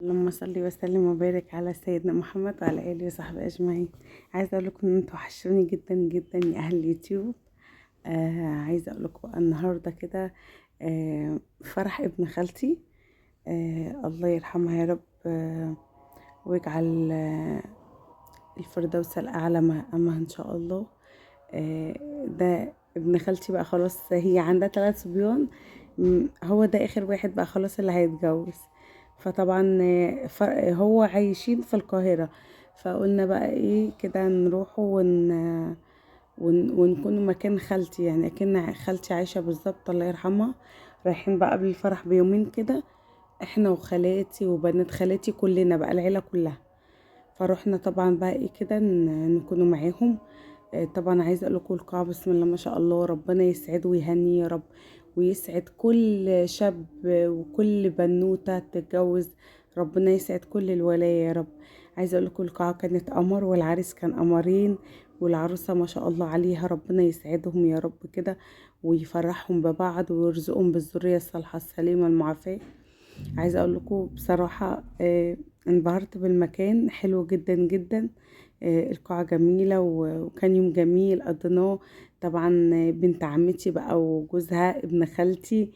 اللهم صل وسلم وبارك على سيدنا محمد وعلى اله وصحبه اجمعين. عايزه اقول لكم ان انتوا وحشوني جدا جدا يا اهل اليوتيوب. عايزه اقول لكم النهارده كده فرح ابن خالتي. الله يرحمها يا رب. ويجعل الفردوس الاعلى امها ان شاء الله. ده ابن خالتي بقى خلاص، هي عندها 3 صبيان. هو ده اخر واحد بقى خلاص اللي هيتجوز. فطبعا هو عايشين في القاهرة. فقلنا بقى ايه كده نروح ونكون مكان خالتي، يعني اكن خالتي عايشة بالظبط الله يرحمها. رايحين بقى قبل الفرح بيومين كده، احنا وخالاتي وبنات خالاتي كلنا بقى العيلة كلها. فروحنا طبعا بقى ايه كده نكونوا معاهم. طبعا عايزه اقول لكم القاعه بسم الله ما شاء الله، ربنا يسعده ويهنيه يا رب، ويسعد كل شاب وكل بنوته تتجوز. ربنا يسعد كل الولايا يا رب. عايزه اقول لكم القاعه كانت قمر والعريس كان قمرين، والعروسه ما شاء الله عليها ربنا يسعدهم يا رب كده، ويفرحهم ببعض ويرزقهم بالذريه الصالحه السليمه المعافاه. عايزه اقول لكم بصراحه انبهرت بالمكان، حلو جدا جدا. القاعة جميلة وكان يوم جميل قضيناه. طبعا بنت عمتي بقى وجوزها ابن خالتي،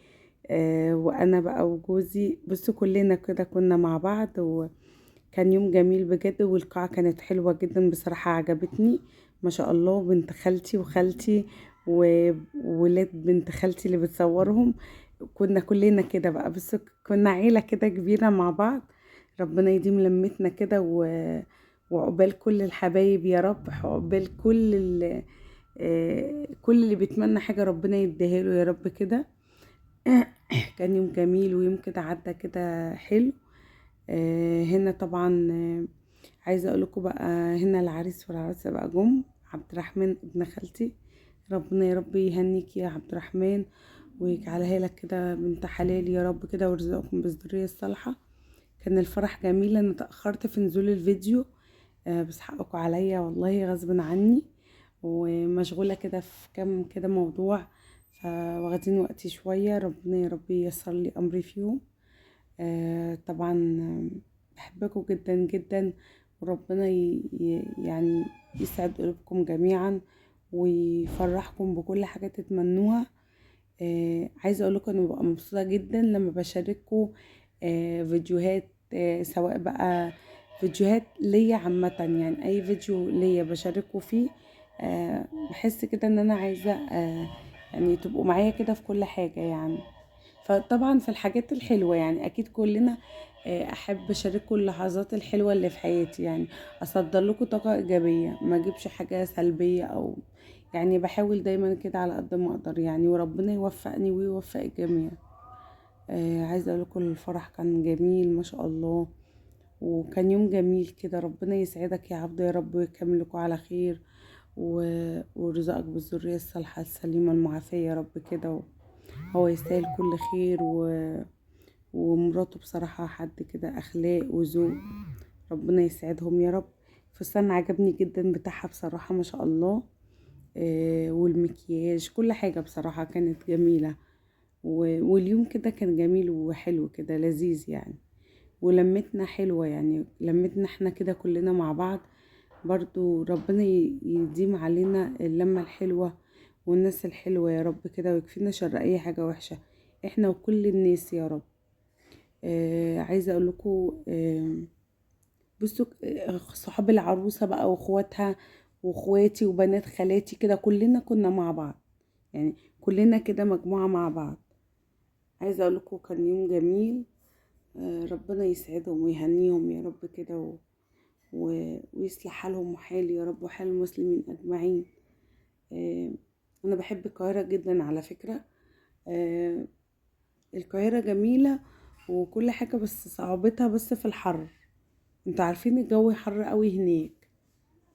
وانا بقى وجوزي، بصوا كلنا كده كنا مع بعض، وكان يوم جميل بجد. والقاعة كانت حلوة جدا بصراحة، عجبتني ما شاء الله. بنت خالتي وخالتي وولاد بنت خالتي اللي بتصورهم، كنا كلنا كده بقى، بس كنا عيلة كده كبيرة مع بعض. ربنا يديم لمتنا كده وعقبال كل الحبايب يا رب، عقبال كل اللي بيتمنى حاجة ربنا يديها له يا رب كده. كان يوم جميل ويوم كده عدى كده حلو. هنا طبعا عايزة اقول لكم بقى، هنا العريس والعروسة بقى جم. عبد الرحمن ابن خالتي، ربنا يا رب يهنيك يا عبد الرحمن، ويجعلها لك كده بنت حلال يا رب كده، ويرزقكم بالذرية الصالحة. كان الفرح جميل. انا تأخرت في نزول الفيديو، بس حقكم عليا والله غصب عني، ومشغولة كده في كام كده موضوع، فواخدين وقتي شوية. ربنا يا رب ييسر لي أمري فيهم. طبعا بحبكم جدا جدا، وربنا يعني يسعد قلوبكم جميعا، ويفرحكم بكل حاجة تتمنوها. عايزة اقول لكم انا ببقى مبسوطة جدا لما بشارككم فيديوهات، سواء بقى فيديوهات ليا عامة، يعني اي فيديو ليا بشاركه فيه. بحس كده ان انا عايزة يعني تبقوا معايا كده في كل حاجة يعني. فطبعا في الحاجات الحلوة يعني اكيد كلنا احب اشارككم اللحظات الحلوة اللي في حياتي، يعني اصدر لكم طاقة ايجابية، ما اجيبش حاجة سلبية، او يعني بحاول دايما كده على قد ما اقدر يعني، وربنا يوفقني ويوفق الجميع. عايزه اقول لكم الفرح كان جميل ما شاء الله، وكان يوم جميل كده. ربنا يسعدك يا عبد يا رب، ويكمل لكم على خير، ورزقك بالذريه الصالحه السليمه المعافيه يا رب كده. هو يستاهل كل خير، ومراته بصراحه حد كده اخلاق وذوق، ربنا يسعدهم يا رب. فستان عجبني جدا بتاعها بصراحه ما شاء الله. والمكياج كل حاجة بصراحة كانت جميلة، واليوم كده كان جميل وحلو كده لذيذ يعني. ولمتنا حلوة يعني، لمتنا احنا كده كلنا مع بعض. برضو ربنا يديم علينا اللمة الحلوة والناس الحلوة يا رب كده، ويكفينا شر اي حاجة وحشة احنا وكل الناس يا رب. عايزة اقول لكم بصوا، صحاب العروسة بقى واخواتها واخواتي وبنات خالاتي كده كلنا كنا مع بعض، يعني كلنا كده مجموعة مع بعض. عايزة اقول لكم كان يوم جميل. ربنا يسعدهم ويهنيهم يا رب كده، ويصلح حالهم وحالي يا رب وحال المسلمين اجمعين. آه، انا بحب القاهرة جدا على فكرة. آه، القاهرة جميلة وكل حاجة، بس صعوبتها بس في الحر. انتوا عارفين الجو حر قوي هناك،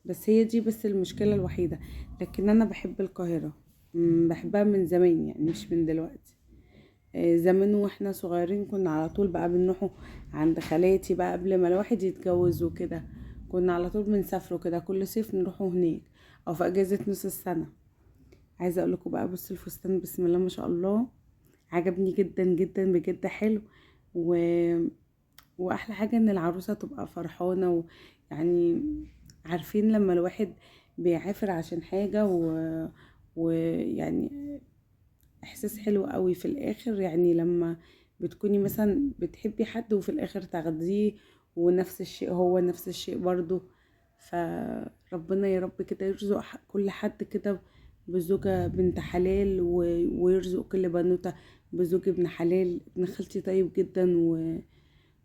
بس هي دي بس المشكلة الوحيدة. لكن انا بحب القاهرة، بحبها من زمان يعني مش من دلوقتي. زمان واحنا صغيرين كنا على طول بقى بنروحوا عند خالاتي بقى قبل ما الواحد يتجوز وكده. كنا على طول بنسافروا كده كل صيف نروحوا هناك، او في اجازة نص السنة. عايزة اقول لكم بقى بصوا الفستان بسم الله ما شاء الله، عجبني جدا جدا بجد حلو. و... واحلى حاجة ان العروسة تبقى فرحانة، ويعني عارفين لما الواحد بيعافر عشان حاجة ويعني احساس حلو قوي في الاخر، يعني لما بتكوني مثلا بتحبي حد وفي الاخر تاخديه ونفس الشيء هو نفس الشيء برضو. فربنا يا رب كده يرزق كل حد كده بزوجة بنت حلال، ويرزق كل بنوتة بزوج ابن حلال. ابن خالتي طيب جدا،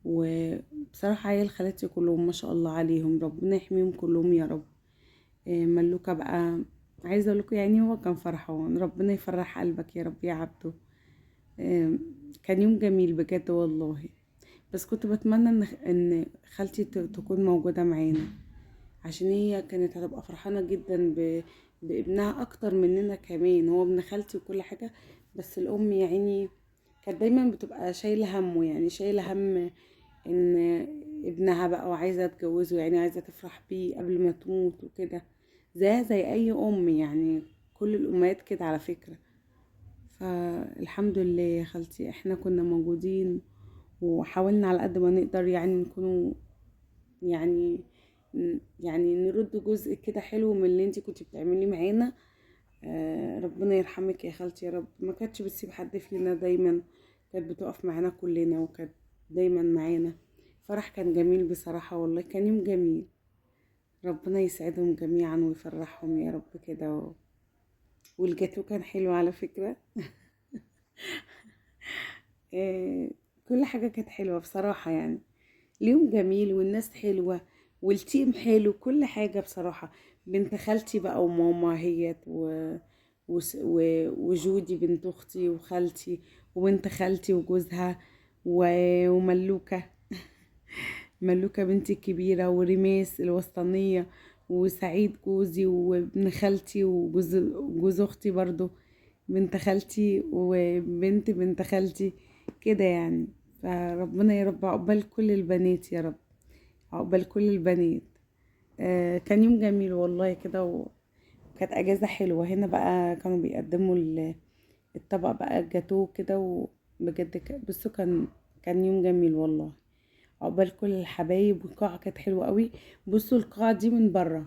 وبصراحة عيال خالاتي كلهم ما شاء الله عليهم، ربنا يحميهم كلهم يا رب. ملوكة بقى، عايزة اقولكوا يعني هو كان فرحان، ربنا يفرح قلبك يا رب يا عبدو. آه، كان يوم جميل بجد والله. بس كنت بتمنى ان خالتي تكون موجودة معانا، عشان هي كانت هتبقى فرحانة جدا بابنها اكتر مننا كمان. هو ابن خالتي وكل حاجة، بس الام يعني كانت دايما بتبقى شايلة همه، يعني شايلة هم ان ابنها بقى وعايزة تجوزه، يعني عايزة تفرح بيه قبل ما تموت وكده، زيها زي اي ام، يعني كل الامهات كده على فكرة. فالحمد لله يا خالتي احنا كنا موجودين، وحاولنا على قد ما نقدر يعني نكونوا، يعني يعني نرد جزء كده حلو من اللي انتي كنتي بتعملي معانا. ربنا يرحمك يا خالتي يا رب، ما كانتش بتسيب حد فينا، دايما كانت بتقف معانا كلنا، وكانت دايما معانا. فرح كان جميل بصراحة والله، كان يوم جميل. ربنا يسعدهم جميعا ويفرحهم يا رب كده والجاتو كان حلو على فكرة. آه، كل حاجة كانت حلوة بصراحة يعني. اليوم جميل والناس حلوة والتيم حلو، كل حاجة بصراحة. بنت خالتي بقى وماما هي وجودي بنت اختي وخالتي وبنت خالتي وجوزها وملوكة. ملوكة بنتي الكبيرة، وريماس الوسطانية، وسعيد جوزي، وابن خالتي وجوز اختي برضو، بنت خالتي وبنت بنت خالتي كده يعني. فربنا يا رب عقبال كل البنات يا رب، عقبال كل البنات. كان يوم جميل والله كده، وكانت اجازة حلوة. هنا بقى كانوا بيقدموا الطبق بقى الجاتوه كده، وبجد بصوا كان يوم جميل والله، عقبال كل الحبايب. والقاعة كانت حلوة قوي. بصوا القاعة دي من بره،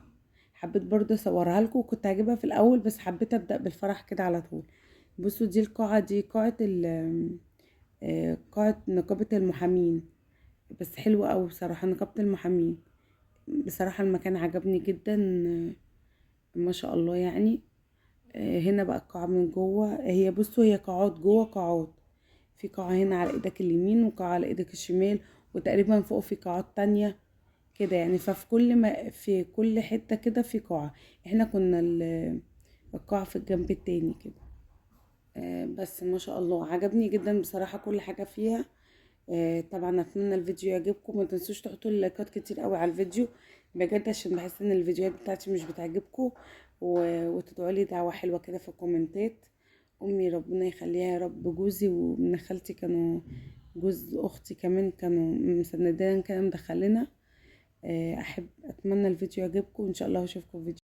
حبيت برضه اصورها لكم، كنت هجيبها في الاول بس حبيت ابدأ بالفرح كده على طول. بصوا دي القاعة، دي قاعة قاعة نقابة المحامين. بس حلوة قوي بصراحة نقابة المحامين، بصراحة المكان عجبني جدا. ما شاء الله يعني. هنا بقى القاعة من جوه، هي بصوا هي قاعات جوه قاعات، في قاعة هنا على ايدك اليمين وقاعة على ايدك الشمال، وتقريبا فوق في قاعات تانية كده يعني. ففي كل ما في كل حتة كده في قاعة. احنا كنا القاعة في الجنب التاني كده. بس ما شاء الله عجبني جدا بصراحة كل حاجة فيها. طبعا اتمنى الفيديو يعجبكم، ما تنسوش تحطوا لايكات كتير قوي على الفيديو بجد، عشان بحس ان الفيديوهات بتاعتي مش بتعجبكم، وتدعوا لي دعوة حلوة كده في الكومنتات. امي ربنا يخليها يا رب، جوزي ومن خالتي كانوا، جوز اختي كمان كانوا مسندين كده مدخلنا. اتمنى الفيديو يعجبكم، وان شاء الله اشوفكم في فيديو